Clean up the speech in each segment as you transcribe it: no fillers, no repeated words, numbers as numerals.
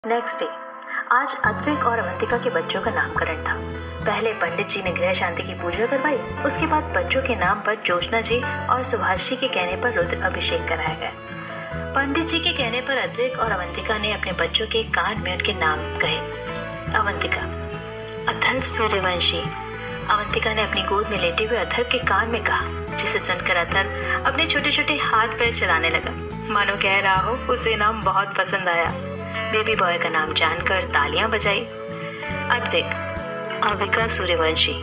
Next day. आज अद्विक और अवंतिका के बच्चों का नामकरण था। पहले पंडित जी ने गृह शांति की पूजा करवाई, उसके बाद बच्चों के नाम पर जोशना जी और सुभाष जी के कहने पर रुद्र अभिषेक कराया गया। पंडित जी के कहने पर अद्विक और अवंतिका ने अपने बच्चों के कान में उनके नाम कहे। अवंतिका, अथर्व सूर्यवंशी। अवंतिका ने अपनी गोद में लेटे हुए अथर्व के कान में कहा, जिसे सुनकर अथर्व अपने छोटे छोटे हाथ पैर चलाने लगा, मानो कह रहा हो उसे नाम बहुत पसंद आया। बेबी बॉय का नाम जानकर तालियां बजाई। अद्विक, अविका सूर्यवंशी।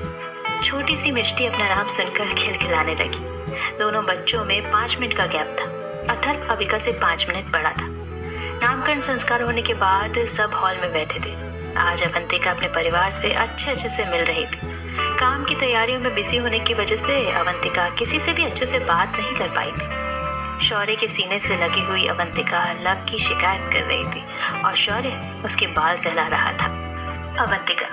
छोटी सी मिष्टी अपना नाम सुनकर खिलखिलाने लगी। दोनों बच्चों में 5 मिनट का गैप था। अथर्व अविका से 5 मिनट बड़ा था। नामकरण संस्कार होने के बाद सब हॉल में बैठे थे। आज अवंतिका अपने परिवार से अच्छे से मिल रही थी। काम की तैयारियों में बिजी होने की वजह से अवंतिका किसी से भी अच्छे से बात नहीं कर पाई थी। शौर्य के सीने से लगी हुई अवंतिका लव की शिकायत कर रही थी और शौर्य उसके बाल सहला रहा था। अवंतिका,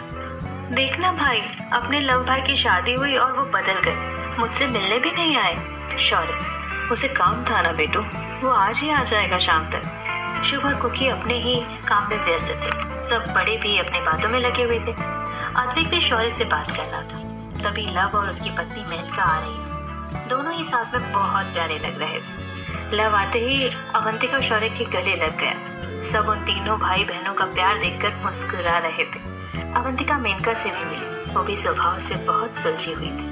देखना भाई, अपने लव भाई की शादी हुई और वो बदल गए, मुझसे मिलने भी नहीं आए। शौर्य, उसे काम था ना बेटू, वो आज ही आ जाएगा शाम तक। शुभ और कुकी अपने ही काम में व्यस्त थे। सब बड़े भी अपने बातों में लगे हुए थे। अद्विक भी शौर्य से बात कर रहा था। तभी लव और उसकी पत्नी मेनका आ रही थी। दोनों ही साथ में बहुत प्यारे लग रहे थे। लव आते ही अवंतिका शौर्य के गले लग गया। सब उन तीनों भाई बहनों का प्यार देखकर मुस्कुरा रहे थे। अवंतिका मेनका से भी मिली, वो भी स्वभाव से बहुत सुलझी हुई थी।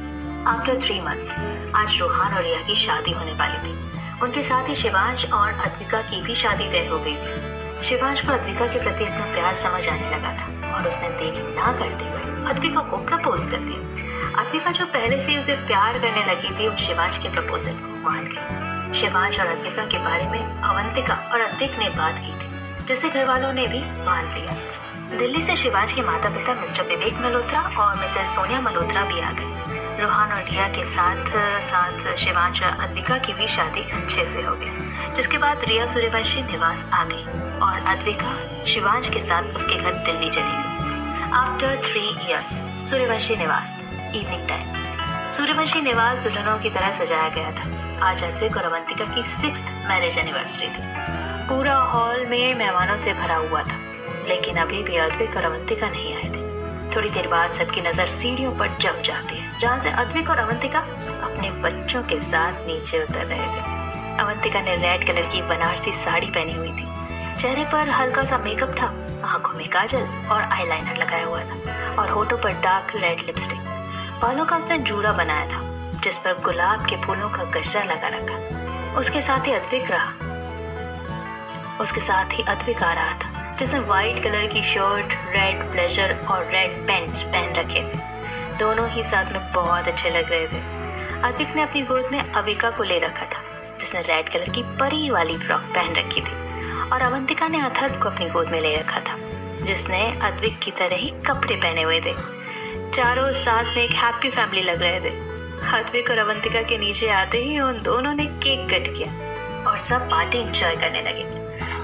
आफ्टर 3 months आज रोहान और रिया की शादी होने वाली थी। उनके साथ ही शिवांश और अद्विका की भी शादी तय हो गई थी। शिवांश को अद्विका के प्रति अपना प्यार समझ आने लगा था और उसने देरी ना करते हुए अद्विका को प्रपोज कर दिया। अद्विका जो पहले से उसे प्यार करने लगी थी, वो शिवांश के प्रपोजल को मान गई। शिवांश और अद्विका के बारे में अवंतिका और अद्विक ने बात की थी, जिसे घर वालों ने भी मान लिया। दिल्ली से शिवांश के माता पिता मिस्टर विवेक मल्होत्रा और मिसेस सोनिया मल्होत्रा भी आ गए। रोहान और रिया के साथ साथ शिवांश और अद्विका की भी शादी अच्छे से हो गई, जिसके बाद रिया सूर्यवंशी निवास आ गई और अद्विका शिवांश के साथ उसके घर दिल्ली चली गई। आफ्टर 3 years सूर्यवंशी निवास, इवनिंग टाइम। सूर्यवंशी निवास दुल्हनों की तरह सजाया गया था। आज अद्विक और अवंतिका की 6th मैरिज एनिवर्सरी थी। पूरा हॉल में मेहमानों से भरा हुआ था, लेकिन अभी भी अद्विक और अवंतिका नहीं आए थे। थोड़ी देर बाद सबकी नजर सीढ़ियों पर जम जाती है, जहाँ से अद्विक और अवंतिका अपने बच्चों के साथ नीचे उतर रहे थे। अवंतिका ने रेड कलर की बनारसी साड़ी पहनी हुई थी। चेहरे पर हल्का सा मेकअप था, आंखों में काजल और आईलाइनर लगाया हुआ था और होठों पर डार्क रेड लिपस्टिक। बालों का उसने जूड़ा बनाया था, जिस पर गुलाब के फूलों का गजरा लगा रखा। उसके साथ ही अद्विक आ रहा था, जिसने व्हाइट कलर की शर्ट, रेड ब्लेजर और रेड पैंट्स पहन रखे थे। दोनों ही साथ में बहुत अच्छे लग रहे थे। अद्विक ने अपनी गोद में अविका को ले रखा था, जिसने रेड कलर की परी वाली फ्रॉक पहन रखी थी, और अवंतिका ने अथर्व को अपनी गोद में ले रखा था, जिसने अद्विक की तरह ही कपड़े पहने हुए थे। चारों साथ में एक हैप्पी फैमिली लग रहे थे। अद्विक और अवंतिका के नीचे आते ही उन दोनों ने केक कट किया और सब पार्टी एंजॉय करने लगे।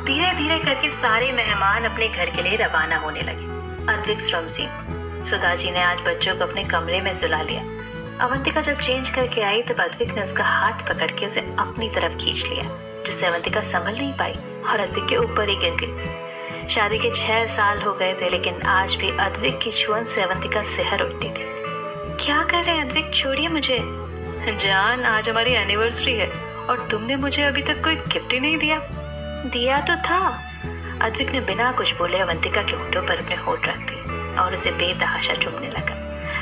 धीरे धीरे करके सारे मेहमान अपने घर के लिए रवाना होने लगे। Advik room scene. सुधा जी ने आज बच्चों को अपने कमरे में सुला लिया। अवंतिका जब चेंज करके आई तब अद्विक ने उसका हाथ पकड़ के उसे अपनी तरफ खींच लिया, जिससे अवंतिका संभल नहीं पाई और अद्विक के ऊपर ही गिर गई। शादी के 6 साल हो गए थे, लेकिन आज भी अद्विक की छुअन से अवंतिका सिहर उठती थी। क्या कर रहे हैं अद्विक, छोड़िए मुझे। जान, आज हमारी एनिवर्सरी है और तुमने मुझे अभी तक कोई गिफ्ट ही नहीं दिया। दिया तो था। अद्विक ने बिना कुछ बोले अवंतिका के होठों पर अपने होठ रख दिए और उसे बेतहाशा चूमने लगा।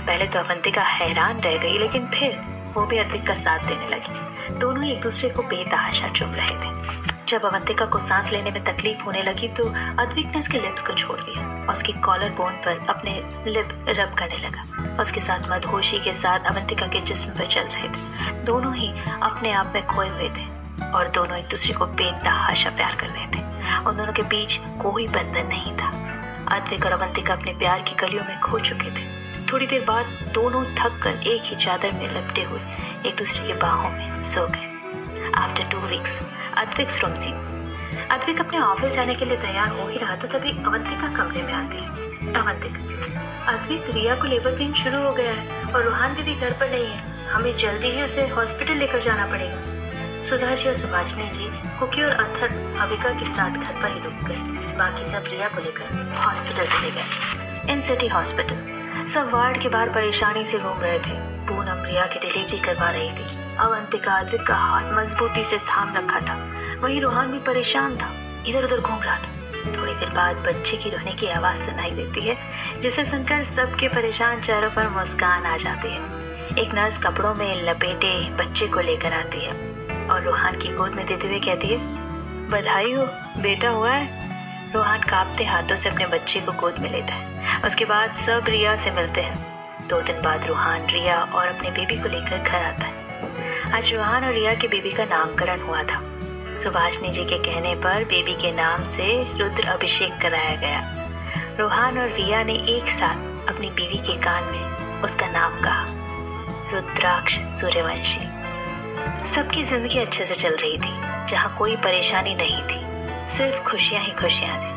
पहले तो अवंतिका हैरान रह गई, लेकिन फिर वो भी अद्विक का साथ देने लगी। दोनों ही एक दूसरे को बेतहाशा चूम रहे थे। जब अवंतिका को सांस लेने में तकलीफ होने लगी तो अद्विक ने उसके लिप्स को छोड़ दिया और उसकी कॉलर बोन पर अपने लिप रब करने लगा। उसके साथ मदहोशी के साथ अवंतिका के जिस्म पर चल रहे थे। दोनों ही अपने आप में खोए हुए थे और दोनों एक दूसरे को बेतहाशा प्यार कर रहे थे। उन दोनों के बीच कोई बंधन नहीं था। अद्विक और अवंतिका अपने प्यार की गलियों में खो चुके थे। थोड़ी देर बाद दोनों थक कर एक ही चादर में लिपटे हुए एक दूसरे की बाहों में सो गए। After 2 weeks Advik room scene. Advik अपने ऑफिस जाने के लिए तैयार हो ही रहा था, तभी अवंतिका कमरे में आ गई। अद्विक, रिया को लेबर पेन शुरू हो गया है और रोहान भी घर पर नहीं है। हमें जल्दी ही उसे हॉस्पिटल लेकर जाना पड़ेगा। सुधा जी और सुभाषिनी जी कुकी और अथर अबिका के साथ घर पर ही रुक गए। बाकी सब रिया को लेकर हॉस्पिटल चले गए। इन सिटी हॉस्पिटल सब वार्ड के बाहर परेशानी से घूम रहे थे। पूनम रिया की डिलीवरी करवा रही थी। अवंतिका अद्विक का हाथ मजबूती से थाम रखा था। वहीं रोहान भी परेशान था, इधर उधर घूम रहा था। थोड़ी देर बाद बच्चे की रोने की आवाज सुनाई देती है, जिसे सुनकर सबके परेशान चेहरों पर मुस्कान आ जाती है। एक नर्स कपड़ों में लपेटे बच्चे को लेकर आती है और रोहान की गोद में देते हुए कहती है, बधाई हो, बेटा हुआ है। रोहान कांपते हाथों से अपने बच्चे को गोद में लेता है। उसके बाद सब रिया से मिलते हैं। 2 दिन बाद रोहान रिया और अपने बेबी को लेकर घर आता है। आज रोहान और रिया के बेबी का नामकरण हुआ था। सुभाषिनी जी के कहने पर बेबी के नाम से रुद्र अभिषेक कराया गया। रोहान और रिया ने एक साथ अपनी बीवी के कान में उसका नाम कहा, रुद्राक्ष सूर्यवंशी। सबकी जिंदगी अच्छे से चल रही थी, जहाँ कोई परेशानी नहीं थी, सिर्फ खुशियां ही खुशियां थी।